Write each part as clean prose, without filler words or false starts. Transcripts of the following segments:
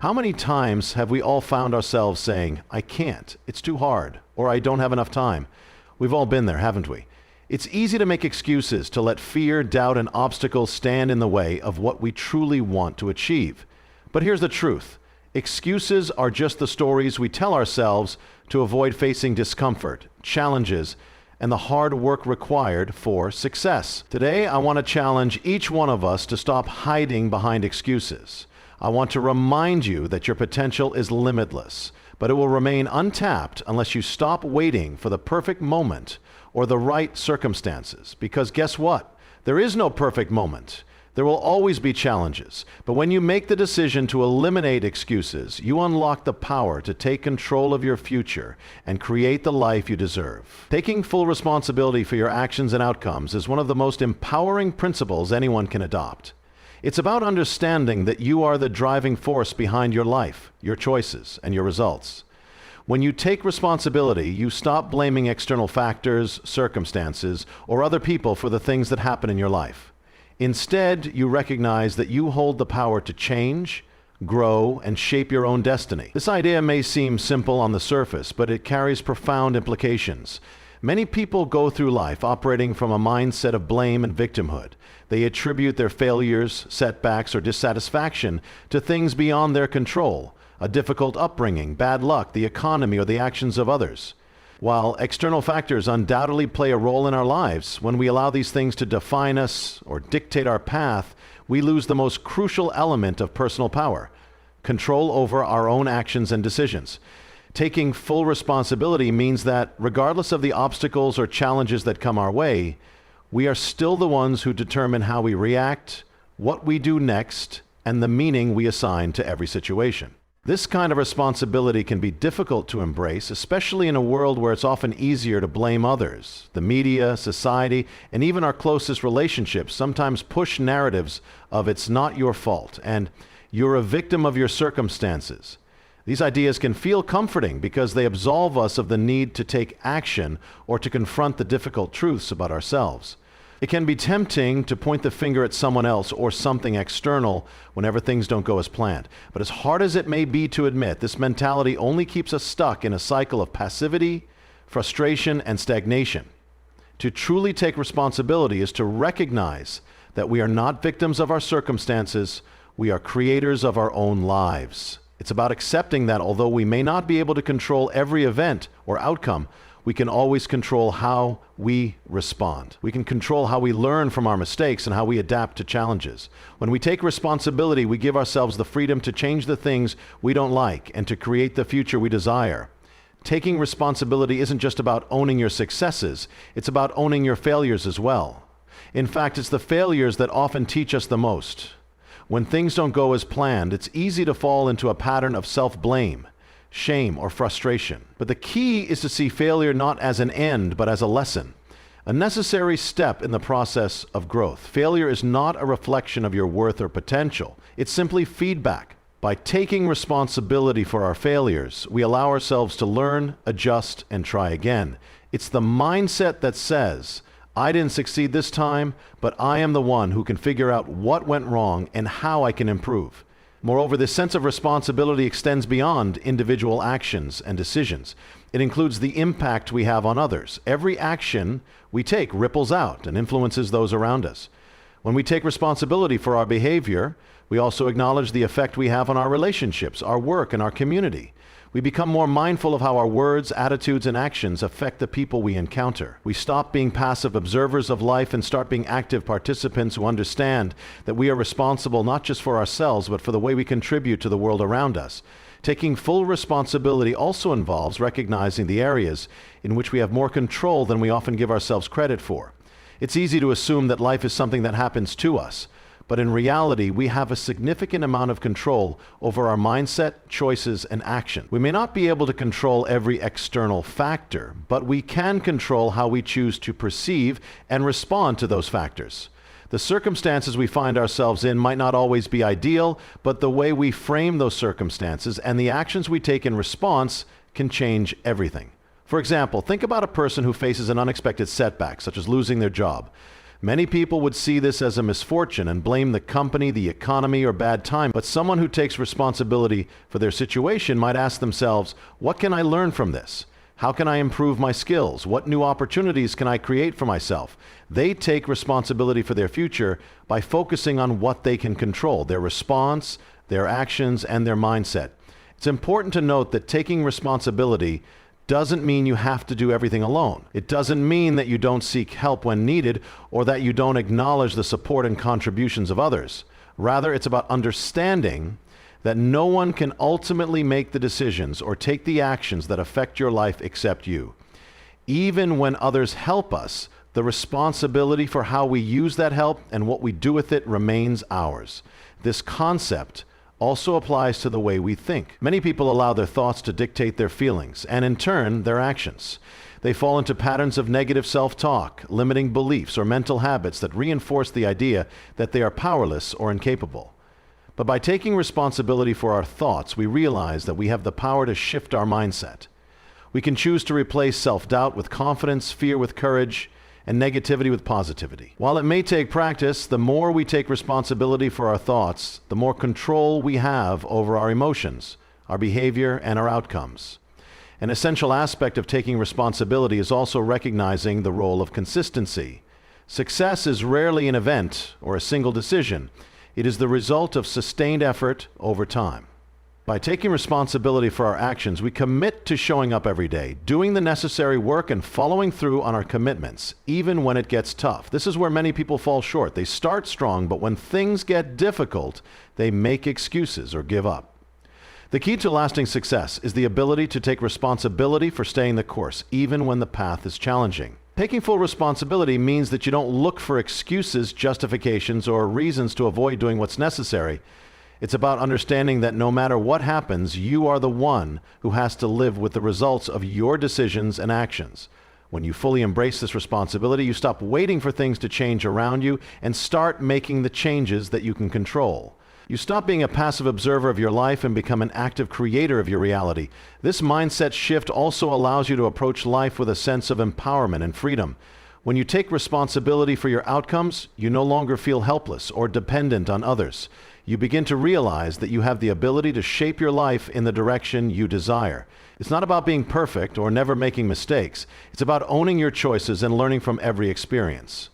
How many times have we all found ourselves saying, "I can't, it's too hard," or "I don't have enough time"? We've all been there, haven't we? It's easy to make excuses, to let fear, doubt, and obstacles stand in the way of what we truly want to achieve. But here's the truth. Excuses are just the stories we tell ourselves to avoid facing discomfort, challenges, and the hard work required for success. Today, I want to challenge each one of us to stop hiding behind excuses. I want to remind you that your potential is limitless, but it will remain untapped unless you stop waiting for the perfect moment or the right circumstances. Because guess what? There is no perfect moment. There will always be challenges. But when you make the decision to eliminate excuses, you unlock the power to take control of your future and create the life you deserve. Taking full responsibility for your actions and outcomes is one of the most empowering principles anyone can adopt. It's about understanding that you are the driving force behind your life, your choices, and your results. When you take responsibility, you stop blaming external factors, circumstances, or other people for the things that happen in your life. Instead, you recognize that you hold the power to change, grow, and shape your own destiny. This idea may seem simple on the surface, but it carries profound implications. Many people go through life operating from a mindset of blame and victimhood. They attribute their failures, setbacks, or dissatisfaction to things beyond their control, a difficult upbringing, bad luck, the economy, or the actions of others. While external factors undoubtedly play a role in our lives, when we allow these things to define us or dictate our path, we lose the most crucial element of personal power: control over our own actions and decisions. Taking full responsibility means that, regardless of the obstacles or challenges that come our way, we are still the ones who determine how we react, what we do next, and the meaning we assign to every situation. This kind of responsibility can be difficult to embrace, especially in a world where it's often easier to blame others. The media, society, and even our closest relationships sometimes push narratives of "it's not your fault" and "you're a victim of your circumstances." These ideas can feel comforting because they absolve us of the need to take action or to confront the difficult truths about ourselves. It can be tempting to point the finger at someone else or something external whenever things don't go as planned. But as hard as it may be to admit, this mentality only keeps us stuck in a cycle of passivity, frustration, and stagnation. To truly take responsibility is to recognize that we are not victims of our circumstances, we are creators of our own lives. It's about accepting that although we may not be able to control every event or outcome, we can always control how we respond. We can control how we learn from our mistakes and how we adapt to challenges. When we take responsibility, we give ourselves the freedom to change the things we don't like and to create the future we desire. Taking responsibility isn't just about owning your successes, it's about owning your failures as well. In fact, it's the failures that often teach us the most. When things don't go as planned, it's easy to fall into a pattern of self-blame, shame, or frustration. But the key is to see failure not as an end, but as a lesson, a necessary step in the process of growth. Failure is not a reflection of your worth or potential. It's simply feedback. By taking responsibility for our failures, we allow ourselves to learn, adjust, and try again. It's the mindset that says, "I didn't succeed this time, but I am the one who can figure out what went wrong and how I can improve." Moreover, this sense of responsibility extends beyond individual actions and decisions. It includes the impact we have on others. Every action we take ripples out and influences those around us. When we take responsibility for our behavior, we also acknowledge the effect we have on our relationships, our work, and our community. We become more mindful of how our words, attitudes, and actions affect the people we encounter. We stop being passive observers of life and start being active participants who understand that we are responsible not just for ourselves, but for the way we contribute to the world around us. Taking full responsibility also involves recognizing the areas in which we have more control than we often give ourselves credit for. It's easy to assume that life is something that happens to us. But in reality, we have a significant amount of control over our mindset, choices, and action. We may not be able to control every external factor, but we can control how we choose to perceive and respond to those factors. The circumstances we find ourselves in might not always be ideal, but the way we frame those circumstances and the actions we take in response can change everything. For example, think about a person who faces an unexpected setback, such as losing their job. Many people would see this as a misfortune and blame the company, the economy, or bad time. But someone who takes responsibility for their situation might ask themselves, what can I learn from this? How can I improve my skills? What new opportunities can I create for myself? They take responsibility for their future by focusing on what they can control, their response, their actions, and their mindset. It's important to note that taking responsibility doesn't mean you have to do everything alone. It doesn't mean that you don't seek help when needed or that you don't acknowledge the support and contributions of others. Rather, it's about understanding that no one can ultimately make the decisions or take the actions that affect your life except you. Even when others help us, the responsibility for how we use that help and what we do with it remains ours. This concept also applies to the way we think. Many people allow their thoughts to dictate their feelings and, in turn, their actions. They fall into patterns of negative self-talk, limiting beliefs, or mental habits that reinforce the idea that they are powerless or incapable. But by taking responsibility for our thoughts, we realize that we have the power to shift our mindset. We can choose to replace self-doubt with confidence, fear with courage, and negativity with positivity. While it may take practice, the more we take responsibility for our thoughts, the more control we have over our emotions, our behavior, and our outcomes. An essential aspect of taking responsibility is also recognizing the role of consistency. Success is rarely an event or a single decision. It is the result of sustained effort over time. By taking responsibility for our actions, we commit to showing up every day, doing the necessary work and following through on our commitments, even when it gets tough. This is where many people fall short. They start strong, but when things get difficult, they make excuses or give up. The key to lasting success is the ability to take responsibility for staying the course, even when the path is challenging. Taking full responsibility means that you don't look for excuses, justifications, or reasons to avoid doing what's necessary. It's about understanding that no matter what happens, you are the one who has to live with the results of your decisions and actions. When you fully embrace this responsibility, you stop waiting for things to change around you and start making the changes that you can control. You stop being a passive observer of your life and become an active creator of your reality. This mindset shift also allows you to approach life with a sense of empowerment and freedom. When you take responsibility for your outcomes, you no longer feel helpless or dependent on others. You begin to realize that you have the ability to shape your life in the direction you desire. It's not about being perfect or never making mistakes. It's about owning your choices and learning from every experience.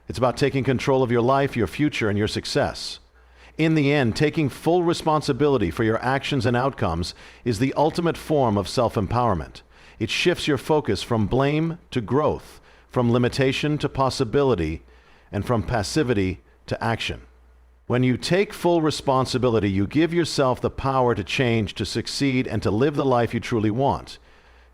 It's about taking control of your life, your future, and your success. In the end, taking full responsibility for your actions and outcomes is the ultimate form of self-empowerment. It shifts your focus from blame to growth, from limitation to possibility, and from passivity to action. When you take full responsibility, you give yourself the power to change, to succeed, and to live the life you truly want.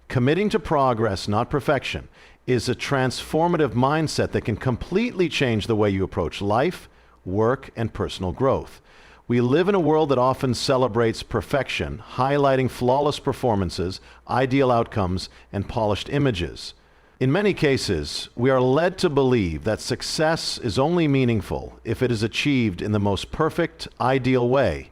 Committing to progress, not perfection, is a transformative mindset that can completely change the way you approach life, work, and personal growth. We live in a world that often celebrates perfection, highlighting flawless performances, ideal outcomes, and polished images. In many cases, we are led to believe that success is only meaningful if it is achieved in the most perfect, ideal way.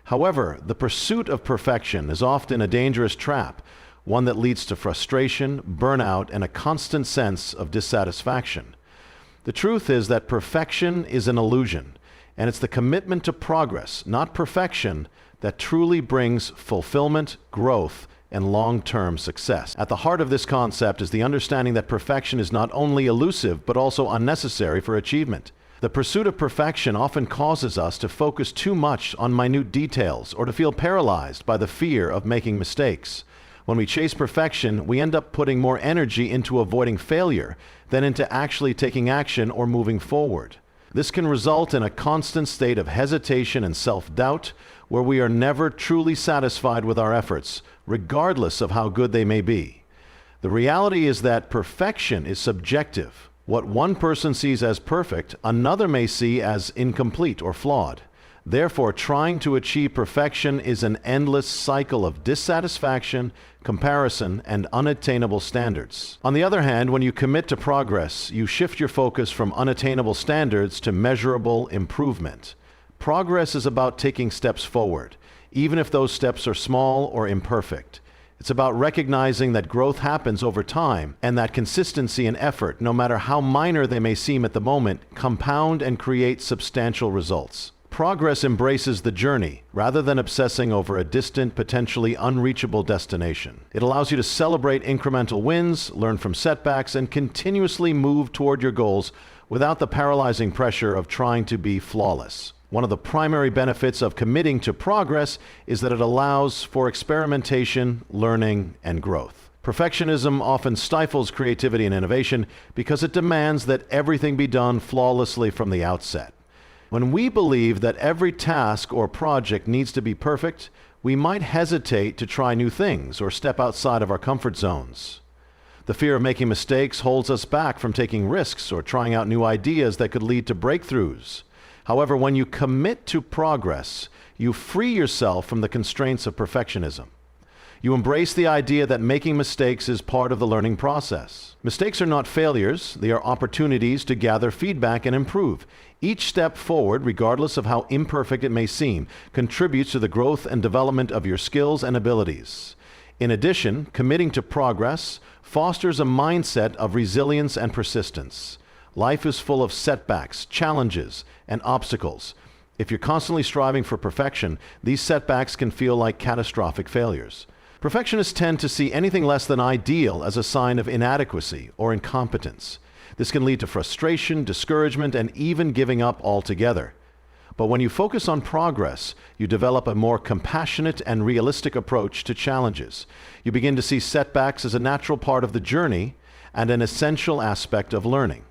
However, the pursuit of perfection is often a dangerous trap, one that leads to frustration, burnout, and a constant sense of dissatisfaction. The truth is that perfection is an illusion, and it's the commitment to progress, not perfection, that truly brings fulfillment, growth, and long-term success. At the heart of this concept is the understanding that perfection is not only elusive, but also unnecessary for achievement. The pursuit of perfection often causes us to focus too much on minute details or to feel paralyzed by the fear of making mistakes. When we chase perfection, we end up putting more energy into avoiding failure than into actually taking action or moving forward. This can result in a constant state of hesitation and self-doubt, where we are never truly satisfied with our efforts, regardless of how good they may be. The reality is that perfection is subjective. What one person sees as perfect, another may see as incomplete or flawed. Therefore, trying to achieve perfection is an endless cycle of dissatisfaction, comparison, and unattainable standards. On the other hand, when you commit to progress, you shift your focus from unattainable standards to measurable improvement. Progress is about taking steps forward, even if those steps are small or imperfect. It's about recognizing that growth happens over time and that consistency and effort, no matter how minor they may seem at the moment, compound and create substantial results. Progress embraces the journey rather than obsessing over a distant, potentially unreachable destination. It allows you to celebrate incremental wins, learn from setbacks, and continuously move toward your goals without the paralyzing pressure of trying to be flawless. One of the primary benefits of committing to progress is that it allows for experimentation, learning, and growth. Perfectionism often stifles creativity and innovation because it demands that everything be done flawlessly from the outset. When we believe that every task or project needs to be perfect, we might hesitate to try new things or step outside of our comfort zones. The fear of making mistakes holds us back from taking risks or trying out new ideas that could lead to breakthroughs. However, when you commit to progress, you free yourself from the constraints of perfectionism. You embrace the idea that making mistakes is part of the learning process. Mistakes are not failures, they are opportunities to gather feedback and improve. Each step forward, regardless of how imperfect it may seem, contributes to the growth and development of your skills and abilities. In addition, committing to progress fosters a mindset of resilience and persistence. Life is full of setbacks, challenges, and obstacles. If you're constantly striving for perfection, these setbacks can feel like catastrophic failures. Perfectionists tend to see anything less than ideal as a sign of inadequacy or incompetence. This can lead to frustration, discouragement, and even giving up altogether. But when you focus on progress, you develop a more compassionate and realistic approach to challenges. You begin to see setbacks as a natural part of the journey and an essential aspect of learning.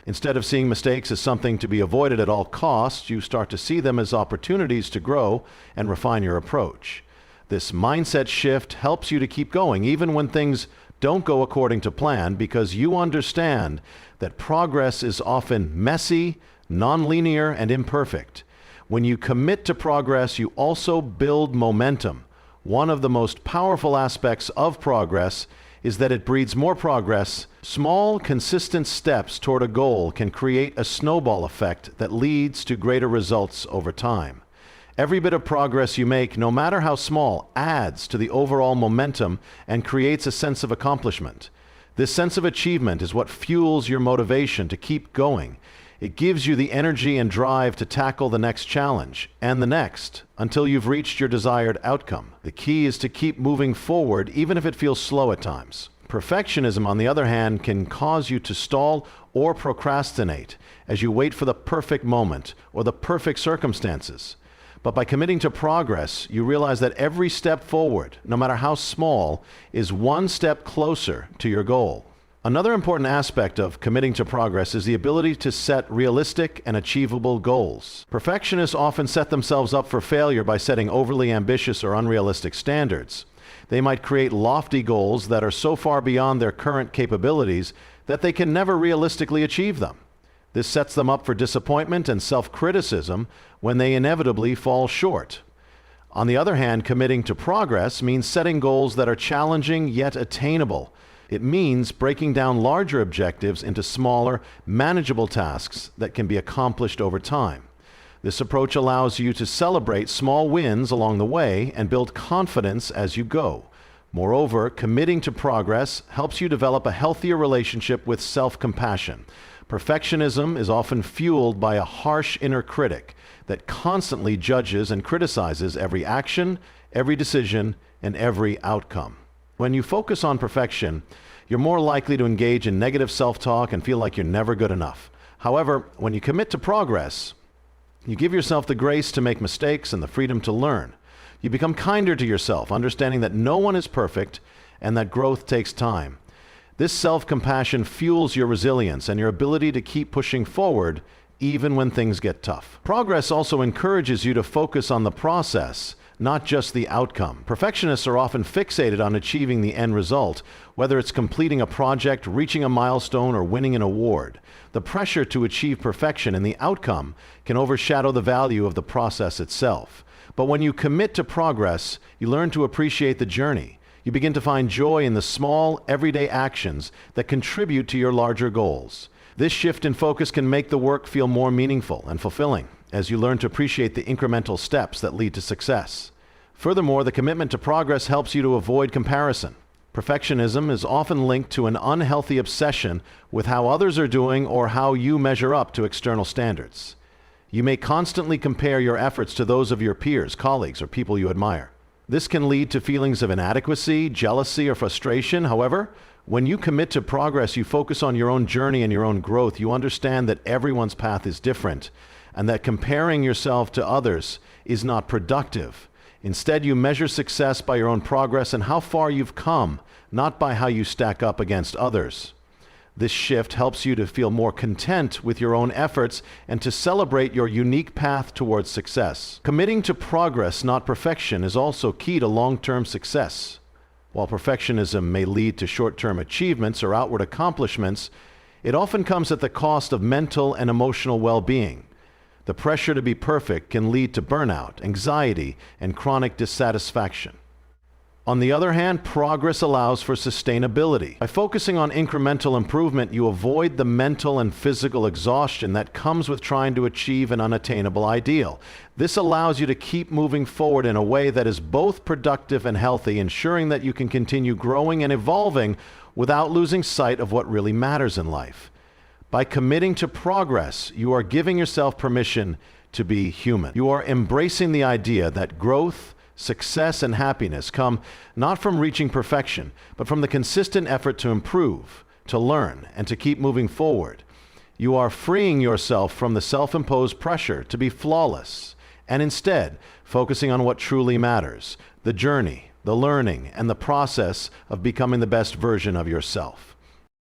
Instead of seeing mistakes as something to be avoided at all costs, you start to see them as opportunities to grow and refine your approach. This mindset shift helps you to keep going even when things don't go according to plan, because you understand that progress is often messy, non-linear, and imperfect. When you commit to progress, you also build momentum. One of the most powerful aspects of progress is that it breeds more progress. Small, consistent steps toward a goal can create a snowball effect that leads to greater results over time. Every bit of progress you make, no matter how small, adds to the overall momentum and creates a sense of accomplishment. This sense of achievement is what fuels your motivation to keep going. It gives you the energy and drive to tackle the next challenge and the next until you've reached your desired outcome. The key is to keep moving forward even if it feels slow at times. Perfectionism, on the other hand, can cause you to stall or procrastinate as you wait for the perfect moment or the perfect circumstances. But by committing to progress, you realize that every step forward, no matter how small, is one step closer to your goal. Another important aspect of committing to progress is the ability to set realistic and achievable goals. Perfectionists often set themselves up for failure by setting overly ambitious or unrealistic standards. They might create lofty goals that are so far beyond their current capabilities that they can never realistically achieve them. This sets them up for disappointment and self-criticism when they inevitably fall short. On the other hand, committing to progress means setting goals that are challenging yet attainable. It means breaking down larger objectives into smaller, manageable tasks that can be accomplished over time. This approach allows you to celebrate small wins along the way and build confidence as you go. Moreover, committing to progress helps you develop a healthier relationship with self-compassion. Perfectionism is often fueled by a harsh inner critic that constantly judges and criticizes every action, every decision, and every outcome. When you focus on perfection, you're more likely to engage in negative self-talk and feel like you're never good enough. However, when you commit to progress, you give yourself the grace to make mistakes and the freedom to learn. You become kinder to yourself, understanding that no one is perfect and that growth takes time. This self-compassion fuels your resilience and your ability to keep pushing forward even when things get tough. Progress also encourages you to focus on the process, not just the outcome. Perfectionists are often fixated on achieving the end result, whether it's completing a project, reaching a milestone, or winning an award. The pressure to achieve perfection in the outcome can overshadow the value of the process itself. But when you commit to progress, you learn to appreciate the journey. You begin to find joy in the small, everyday actions that contribute to your larger goals. This shift in focus can make the work feel more meaningful and fulfilling as you learn to appreciate the incremental steps that lead to success. Furthermore, the commitment to progress helps you to avoid comparison. Perfectionism is often linked to an unhealthy obsession with how others are doing or how you measure up to external standards. You may constantly compare your efforts to those of your peers, colleagues, or people you admire. This can lead to feelings of inadequacy, jealousy, or frustration. However, when you commit to progress, you focus on your own journey and your own growth. You understand that everyone's path is different and that comparing yourself to others is not productive. Instead, you measure success by your own progress and how far you've come, not by how you stack up against others. This shift helps you to feel more content with your own efforts and to celebrate your unique path towards success. Committing to progress, not perfection, is also key to long-term success. While perfectionism may lead to short-term achievements or outward accomplishments, it often comes at the cost of mental and emotional well-being. The pressure to be perfect can lead to burnout, anxiety, and chronic dissatisfaction. On the other hand, progress allows for sustainability. By focusing on incremental improvement, you avoid the mental and physical exhaustion that comes with trying to achieve an unattainable ideal. This allows you to keep moving forward in a way that is both productive and healthy, ensuring that you can continue growing and evolving without losing sight of what really matters in life. By committing to progress, you are giving yourself permission to be human. You are embracing the idea that growth, success, and happiness come not from reaching perfection, but from the consistent effort to improve, to learn, and to keep moving forward. You are freeing yourself from the self-imposed pressure to be flawless, and instead focusing on what truly matters, the journey, the learning, and the process of becoming the best version of yourself.